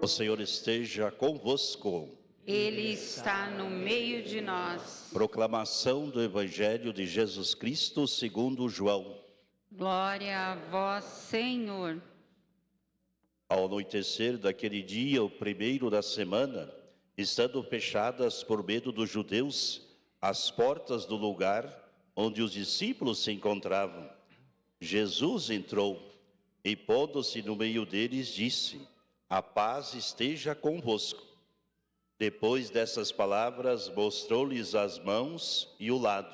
O Senhor esteja convosco. Ele está no meio de nós. Proclamação do Evangelho de Jesus Cristo segundo João. Glória a vós, Senhor. Ao anoitecer daquele dia, o primeiro da semana, estando fechadas por medo dos judeus as portas do lugar onde os discípulos se encontravam, Jesus entrou e, pondo-se no meio deles, disse: a paz esteja convosco. Depois dessas palavras, mostrou-lhes as mãos e o lado.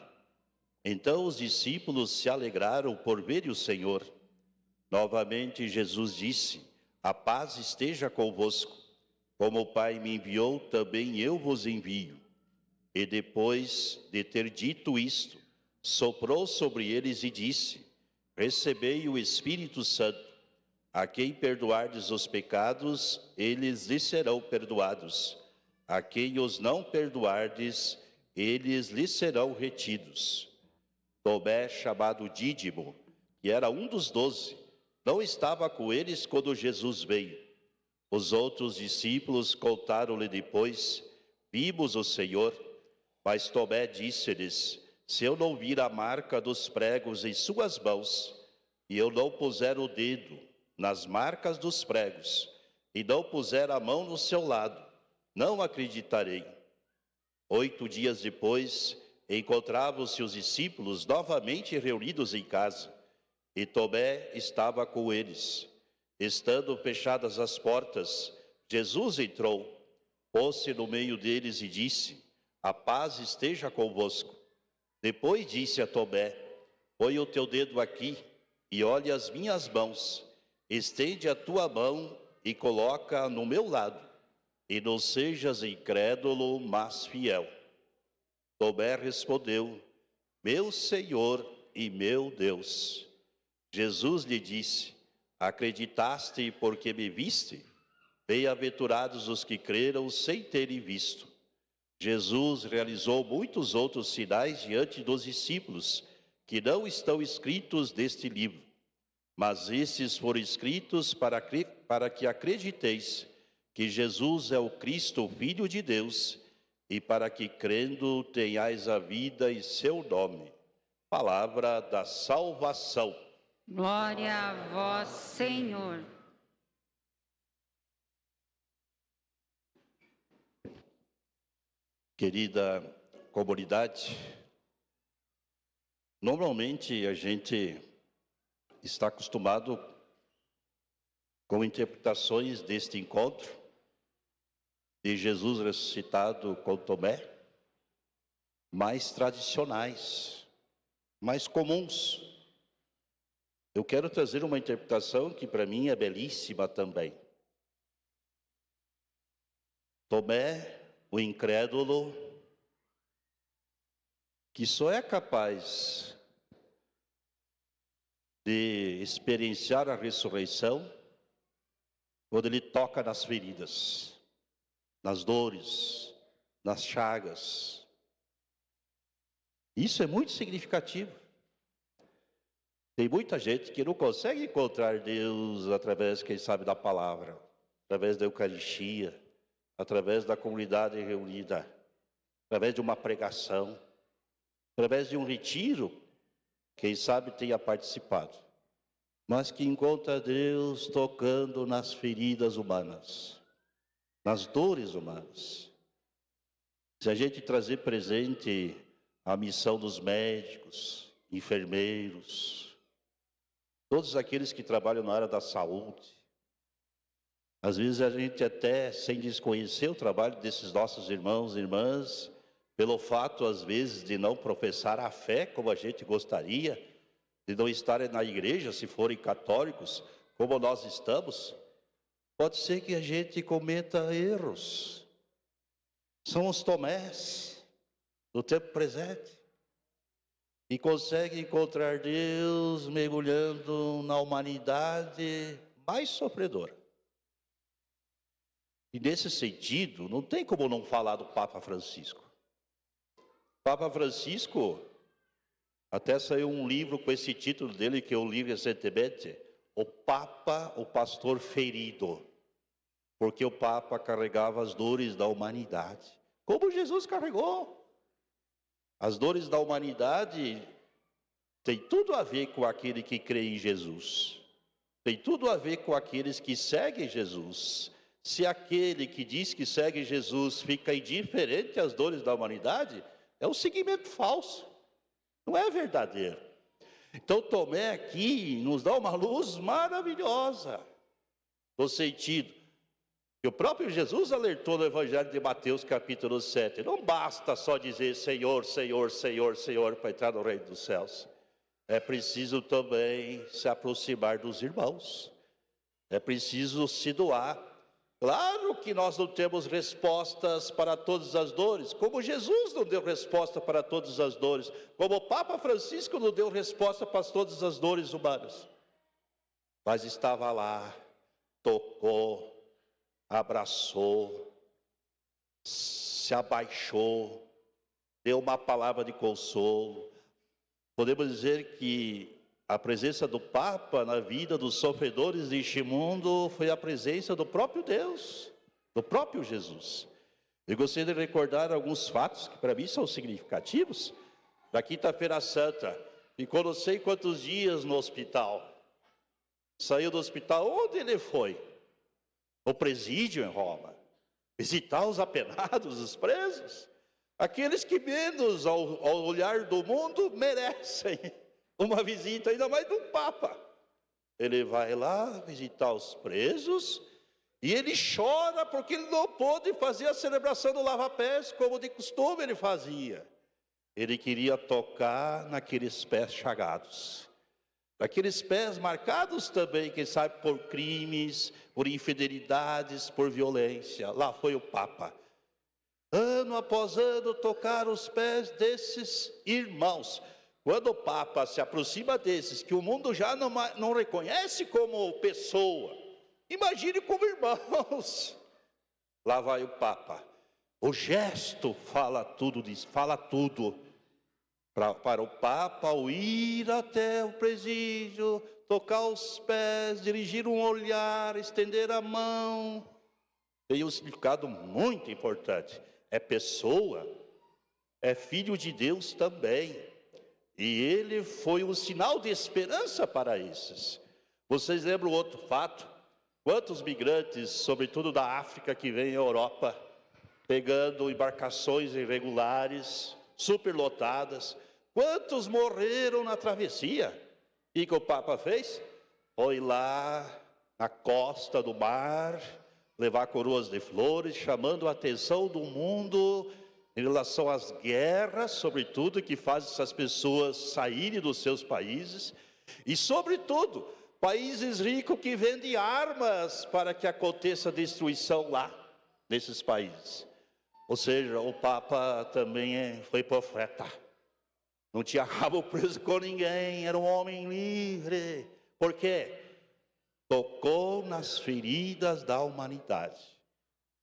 Então os discípulos se alegraram por verem o Senhor. Novamente Jesus disse: a paz esteja convosco. Como o Pai me enviou, também eu vos envio. E depois de ter dito isto, soprou sobre eles e disse: recebei o Espírito Santo. A quem perdoardes os pecados, eles lhes serão perdoados. A quem os não perdoardes, eles lhes serão retidos. Tomé, chamado Dídimo, que era um dos 12, não estava com eles quando Jesus veio. Os outros discípulos contaram-lhe depois: vimos o Senhor. Mas Tomé disse-lhes: se eu não vir a marca dos pregos em suas mãos, e eu não puser o dedo nas marcas dos pregos, e não puser a mão no seu lado, não acreditarei. 8 dias depois, encontravam-se os discípulos novamente reunidos em casa, e Tomé estava com eles. Estando fechadas as portas, Jesus entrou, pôs-se no meio deles e disse: a paz esteja convosco. Depois disse a Tomé: põe o teu dedo aqui e olhe as minhas mãos. Estende a tua mão e coloca no meu lado, e não sejas incrédulo, mas fiel. Tomé respondeu: meu Senhor e meu Deus. Jesus lhe disse: acreditaste porque me viste? Bem-aventurados os que creram sem terem visto. Jesus realizou muitos outros sinais diante dos discípulos, que não estão escritos neste livro. Mas estes foram escritos para que acrediteis que Jesus é o Cristo, o Filho de Deus, e para que, crendo, tenhais a vida em seu nome. Palavra da salvação. Glória a vós, Senhor. Querida comunidade, normalmente a gente está acostumado com interpretações deste encontro de Jesus ressuscitado com Tomé, mais tradicionais, mais comuns. Eu quero trazer uma interpretação que para mim é belíssima também. Tomé, o incrédulo, que só é capaz de experienciar a ressurreição quando ele toca nas feridas, nas dores, nas chagas. Isso é muito significativo. Tem muita gente que não consegue encontrar Deus através, quem sabe, da palavra, através da Eucaristia, através da comunidade reunida, através de uma pregação, através de um retiro, quem sabe tenha participado, mas que encontra Deus tocando nas feridas humanas, nas dores humanas. Se a gente trazer presente a missão dos médicos, enfermeiros, todos aqueles que trabalham na área da saúde, às vezes a gente até, sem desconhecer o trabalho desses nossos irmãos e irmãs, pelo fato, às vezes, de não professar a fé como a gente gostaria, de não estarem na igreja, se forem católicos, como nós estamos, pode ser que a gente cometa erros. São os Tomés do tempo presente, e consegue encontrar Deus mergulhando na humanidade mais sofredora. E nesse sentido, não tem como não falar do Papa Francisco. Papa Francisco, até saiu um livro com esse título dele, que eu li recentemente, O Papa, o Pastor Ferido. porque o Papa carregava as dores da humanidade, como Jesus carregou. As dores da humanidade tem tudo a ver com aquele que crê em Jesus, tem tudo a ver com aqueles que seguem Jesus. Se aquele que diz que segue Jesus fica indiferente às dores da humanidade, é um seguimento falso, não é verdadeiro. Então Tomé aqui nos dá uma luz maravilhosa, no sentido que o próprio Jesus alertou no Evangelho de Mateus capítulo 7, não basta só dizer Senhor, Senhor, Senhor, Senhor para entrar no reino dos céus. É preciso também se aproximar dos irmãos, é preciso se doar. Claro que nós não temos respostas para todas as dores, como Jesus não deu resposta para todas as dores, como o Papa Francisco não deu resposta para todas as dores humanas. Mas estava lá, tocou, abraçou, se abaixou, deu uma palavra de consolo. Podemos dizer que a presença do Papa na vida dos sofredores deste mundo foi a presença do próprio Deus, do próprio Jesus. Eu gostaria de recordar alguns fatos que para mim são significativos. Da Quinta-feira Santa, ficou não sei quantos dias no hospital. Saiu do hospital, onde ele foi? O presídio em Roma, visitar os apenados, os presos, aqueles que menos ao olhar do mundo merecem uma visita, ainda mais de um Papa. Ele vai lá visitar os presos e ele chora porque ele não pôde fazer a celebração do lava-pés como de costume ele fazia. Ele queria tocar naqueles pés chagados, aqueles pés marcados também, quem sabe, por crimes, por infidelidades, por violência. Lá foi o Papa, ano após ano, tocar os pés desses irmãos. Quando o Papa se aproxima desses, que o mundo já não reconhece como pessoa, imagine como irmãos. Lá vai o Papa. O gesto fala tudo, fala tudo. Para o Papa, ao ir até o presídio, tocar os pés, dirigir um olhar, estender a mão, tem um significado muito importante. É pessoa, é filho de Deus também. E ele foi um sinal de esperança para esses. Vocês lembram outro fato? Quantos migrantes, sobretudo da África, que vêm à Europa, pegando embarcações irregulares, superlotadas, quantos morreram na travessia? E que o Papa fez? Foi lá na costa do mar, levar coroas de flores, chamando a atenção do mundo em relação às guerras, sobretudo, que fazem essas pessoas saírem dos seus países, e sobretudo, países ricos que vendem armas para que aconteça destruição lá, nesses países. Ou seja, o Papa também foi profeta. Não tinha rabo preso com ninguém, era um homem livre. Por quê? Tocou nas feridas da humanidade.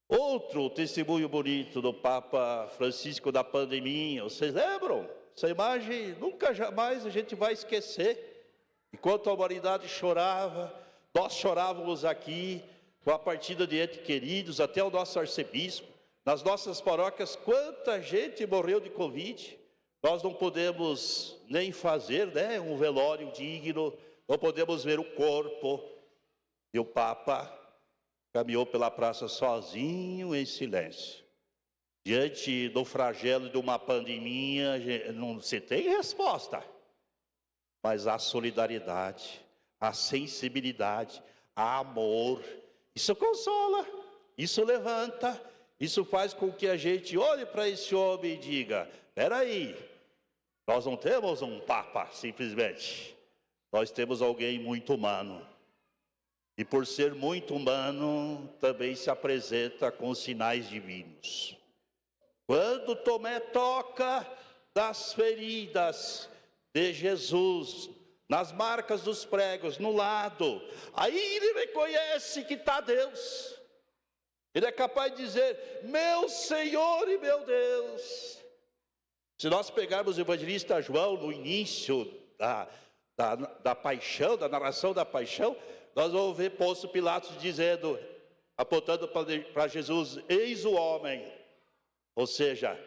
Outro testemunho bonito do Papa Francisco da pandemia, vocês lembram? Essa imagem nunca jamais a gente vai esquecer. Enquanto a humanidade chorava, nós chorávamos aqui com a partida de entes queridos, até o nosso arcebispo. Nas nossas paróquias, quanta gente morreu de Covid. Nós não podemos nem fazer, um velório digno, não podemos ver o corpo. E o Papa caminhou pela praça sozinho, em silêncio. Diante do flagelo de uma pandemia, não se tem resposta. Mas a solidariedade, a sensibilidade, a amor, isso consola, isso levanta, isso faz com que a gente olhe para esse homem e diga: espera aí, nós não temos um Papa, simplesmente. Nós temos alguém muito humano. E por ser muito humano, também se apresenta com sinais divinos. Quando Tomé toca das feridas de Jesus, nas marcas dos pregos, no lado, aí ele reconhece que está Deus. Ele é capaz de dizer: meu Senhor e meu Deus. Se nós pegarmos o evangelista João no início da paixão, da narração da paixão, nós vamos ver Pôncio Pilatos dizendo: apontando para Jesus, eis o homem. Ou seja,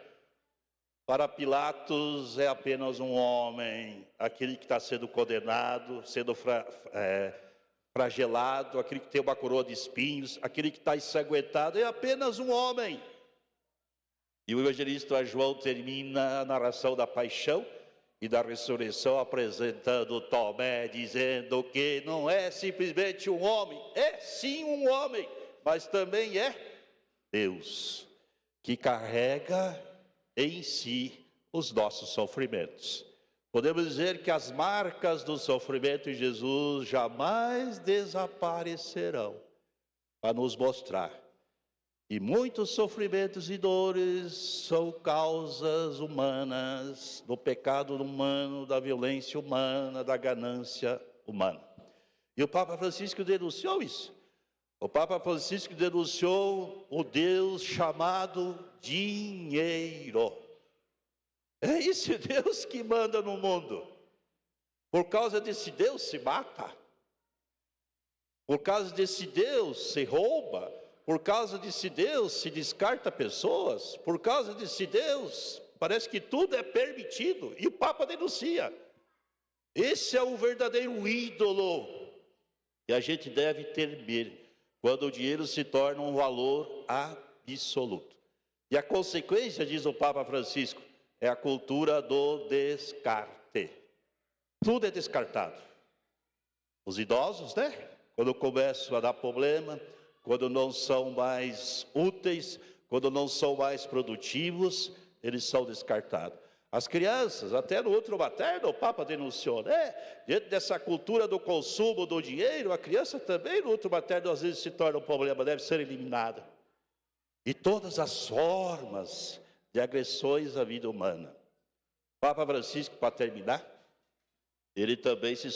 para Pilatos é apenas um homem, aquele que está sendo condenado, sendo flagelado, aquele que tem uma coroa de espinhos, aquele que está ensanguentado, é apenas um homem. E o evangelista João termina a narração da paixão e da ressurreição apresentando Tomé, dizendo que não é simplesmente um homem, é sim um homem, mas também é Deus, que carrega em si os nossos sofrimentos. Podemos dizer que as marcas do sofrimento em Jesus jamais desaparecerão, para nos mostrar que muitos sofrimentos e dores são causas humanas, do pecado humano, da violência humana, da ganância humana. E o Papa Francisco denunciou isso. O Papa Francisco denunciou o Deus chamado dinheiro. É esse Deus que manda no mundo. Por causa desse Deus se mata. Por causa desse Deus se rouba. Por causa desse Deus se descarta pessoas. Por causa desse Deus parece que tudo é permitido. E o Papa denuncia. Esse é o verdadeiro ídolo. E a gente deve temer quando o dinheiro se torna um valor absoluto. E a consequência, diz o Papa Francisco, é a cultura do descarte. Tudo é descartado. Os idosos, né? Quando começam a dar problema, quando não são mais úteis, quando não são mais produtivos, eles são descartados. As crianças, até no útero materno, o Papa denunciou, né? Diante dessa cultura do consumo do dinheiro, a criança também no útero materno às vezes se torna um problema, deve ser eliminada. E todas as formas de agressões à vida humana. O Papa Francisco, para terminar, ele também se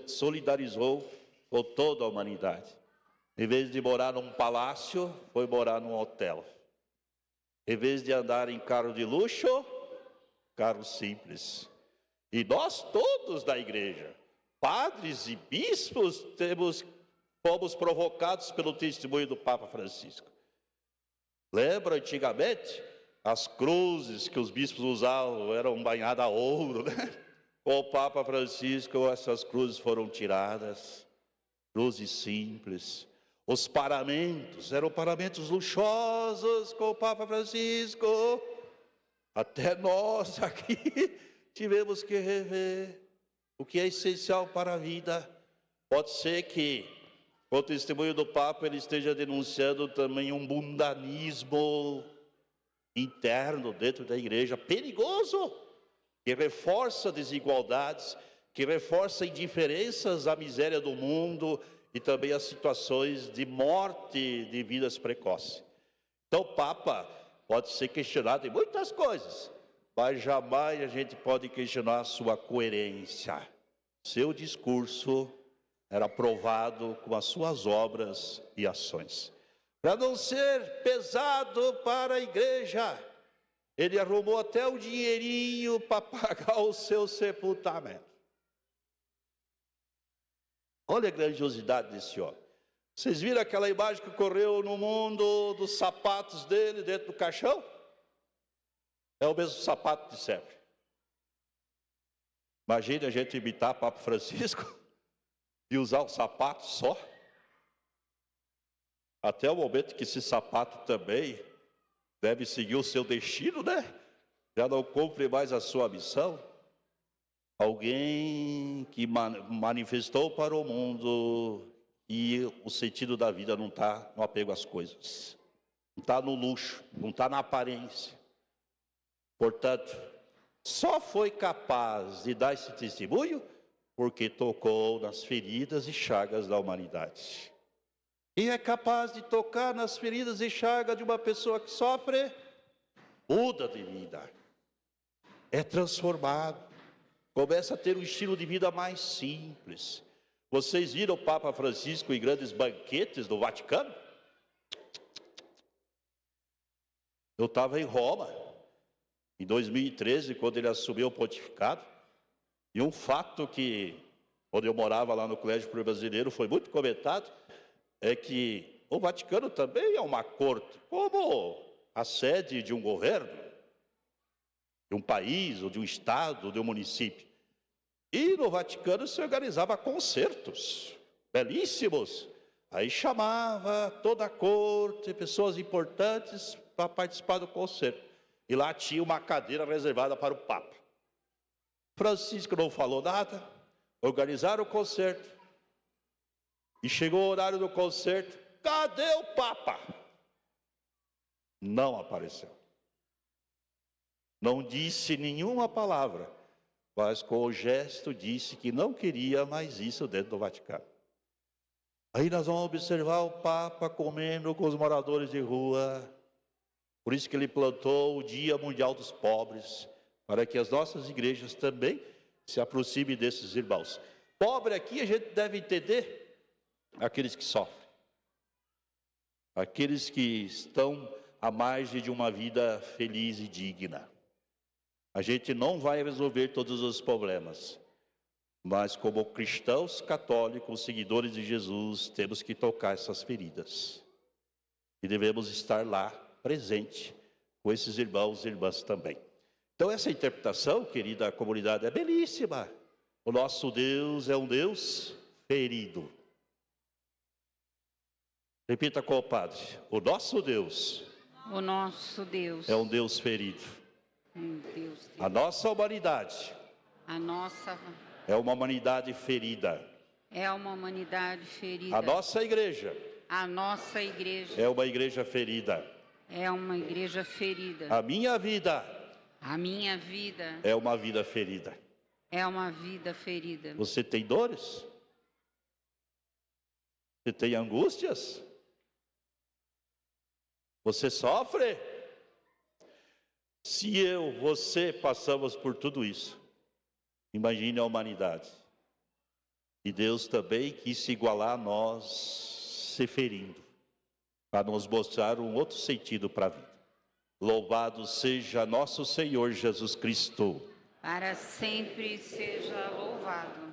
solidarizou com toda a humanidade. Em vez de morar num palácio, foi morar num hotel. Em vez de andar em carro de luxo, carro simples. E nós todos da igreja, padres e bispos, fomos provocados pelo testemunho do Papa Francisco. Lembra antigamente? As cruzes que os bispos usavam eram banhadas a ouro, né? Com o Papa Francisco, essas cruzes foram tiradas, cruzes simples. Os paramentos eram paramentos luxuosos com o Papa Francisco. Até nós aqui tivemos que rever o que é essencial para a vida. Pode ser que, com o testemunho do Papa, ele esteja denunciando também um mundanismo interno dentro da igreja, perigoso, que reforça desigualdades, que reforça indiferenças à miséria do mundo e também as situações de morte de vidas precoces. Então o Papa pode ser questionado em muitas coisas, mas jamais a gente pode questionar a sua coerência. Seu discurso era provado com as suas obras e ações. Para não ser pesado para a igreja, ele arrumou até o dinheirinho para pagar o seu sepultamento. Olha a grandiosidade desse homem. Vocês viram aquela imagem que correu no mundo dos sapatos dele dentro do caixão? É o mesmo sapato de sempre. Imagine a gente imitar Papa Francisco e usar o sapato só. Até o momento que esse sapato também deve seguir o seu destino, né? Já não cumpre mais a sua missão. Alguém que manifestou para o mundo e o sentido da vida não está no apego às coisas. Não está no luxo, não está na aparência. Portanto, só foi capaz de dar esse testemunho porque tocou nas feridas e chagas da humanidade. Quem é capaz de tocar nas feridas e chagas de uma pessoa que sofre, muda de vida, é transformado, começa a ter um estilo de vida mais simples. Vocês viram o Papa Francisco em grandes banquetes do Vaticano? Eu estava em Roma, em 2013, quando ele assumiu o pontificado, e um fato que, quando eu morava lá no Colégio Brasileiro, foi muito comentado, é que o Vaticano também é uma corte, como a sede de um governo, de um país, ou de um estado, ou de um município. E no Vaticano se organizava concertos belíssimos. Aí chamava toda a corte, pessoas importantes para participar do concerto. E lá tinha uma cadeira reservada para o Papa. Francisco não falou nada, organizaram o concerto. E chegou o horário do concerto, cadê o Papa? Não apareceu. Não disse nenhuma palavra, mas com o gesto disse que não queria mais isso dentro do Vaticano. Aí nós vamos observar o Papa comendo com os moradores de rua. Por isso que ele plantou o Dia Mundial dos Pobres, para que as nossas igrejas também se aproximem desses irmãos. Pobre aqui a gente deve entender aqueles que sofrem, aqueles que estão à margem de uma vida feliz e digna. A gente não vai resolver todos os problemas, mas como cristãos católicos, seguidores de Jesus, temos que tocar essas feridas. E devemos estar lá, presente, com esses irmãos e irmãs também. Então essa interpretação, querida comunidade, é belíssima. O nosso Deus é um Deus ferido. Repita com o Padre. O nosso Deus é um Deus ferido. Deus. A nossa humanidade é uma humanidade ferida. É uma humanidade ferida. A nossa igreja é uma igreja ferida. É uma igreja ferida. A minha vida é uma vida ferida. É uma vida ferida. Você tem dores? Você tem angústias? Você sofre? Se você passamos por tudo isso, imagine a humanidade. E Deus também quis se igualar a nós, se ferindo, para nos mostrar um outro sentido para a vida. Louvado seja nosso Senhor Jesus Cristo. Para sempre seja louvado.